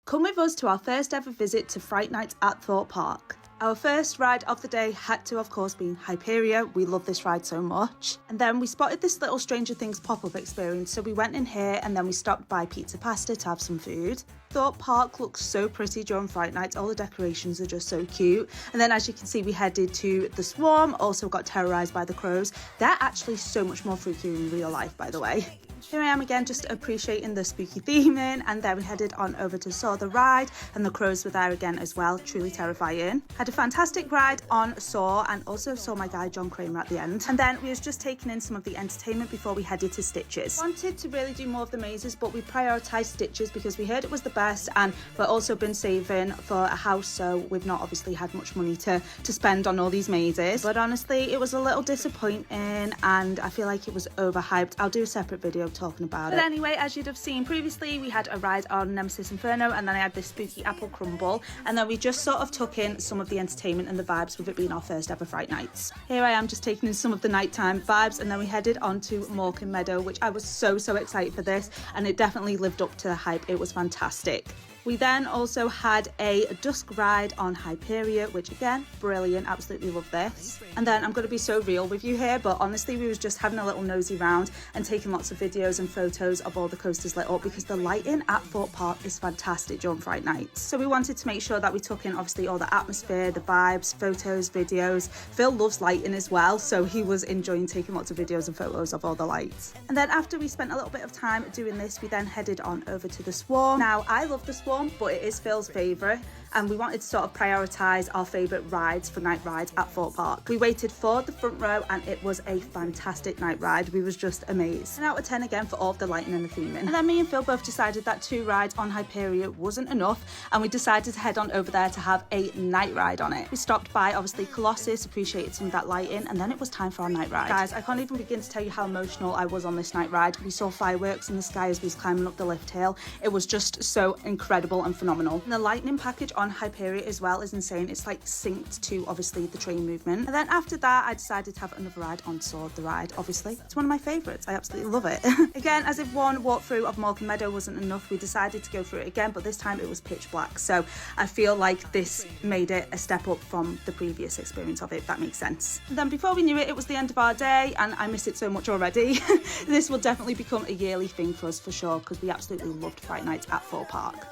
Come with us to our first ever visit to Fright Night at Thorpe Park. Our first ride of the day had to, of course, be Hyperion. We love this ride so much. And then we spotted this little Stranger Things pop-up experience, so we went in here and then we stopped by Pizza Pasta to have some food. Thorpe Park looks so pretty during Fright Night. All the decorations are just so cute. And then, as you can see, we headed to the Swarm, also got terrorized by the crows. They're actually so much more freaky in real life, by the way. Here I am again, just appreciating the spooky theming, and then we headed on over to Saw the Ride, and the crows were there again as well, truly terrifying. Had a fantastic ride on Saw, and also saw my guy John Kramer at the end. And then we was just taking in some of the entertainment before we headed to Stitches. Wanted to really do more of the mazes, but we prioritised Stitches because we heard it was the best, and we've also been saving for a house, so we've not obviously had much money to spend on all these mazes. But honestly, it was a little disappointing, and I feel like it was overhyped. I'll do a separate video talking about it. But anyway, as you'd have seen previously, we had a ride on Nemesis Inferno, and then I had this spooky apple crumble, and then we just sort of took in some of the entertainment and the vibes with it being our first ever Fright Nights. Here I am just taking in some of the nighttime vibes, and then we headed on to Morecambe Meadow, which I was so excited for this, and it definitely lived up to the hype. It was fantastic. We then also had a dusk ride on Hyperion, which again, brilliant, absolutely love this. And then I'm going to be so real with you here, but honestly we was just having a little nosy round and taking lots of videos and photos of all the coasters lit up, because the lighting at Thorpe Park is fantastic during Fright Nights. So we wanted to make sure that we took in obviously all the atmosphere, the vibes, photos, videos. Phil loves lighting as well, so he was enjoying taking lots of videos and photos of all the lights. And then after we spent a little bit of time doing this, we then headed on over to the Swarm. Now I love the Swarm, but it is Phil's favourite, and we wanted to sort of prioritise our favourite rides for night rides at Thorpe Park. We waited for the front row, and it was a fantastic night ride. We was just amazed. 10 out of 10 again for all of the lighting and the theming. And then me and Phil both decided that 2 rides on Hyperion wasn't enough, and we decided to head on over there to have a night ride on it. We stopped by obviously Colossus, appreciated some of that lighting, and then it was time for our night ride. Guys, I can't even begin to tell you how emotional I was on this night ride. We saw fireworks in the sky as we was climbing up the lift hill. It was just so incredible and phenomenal. And the lightning package on Hyperion as well is insane. It's like synced to obviously the train movement. And then after that, I decided to have another ride on Saw the Ride. Obviously, it's one of my favourites. I absolutely love it. Again, as if one walkthrough of Morecambe Meadow wasn't enough, we decided to go through it again, but this time it was pitch black. So I feel like this made it a step up from the previous experience of it, if that makes sense. And then before we knew it, it was the end of our day, and I miss it so much already. This will definitely become a yearly thing for us for sure, because we absolutely loved Fright Night at Thorpe Park.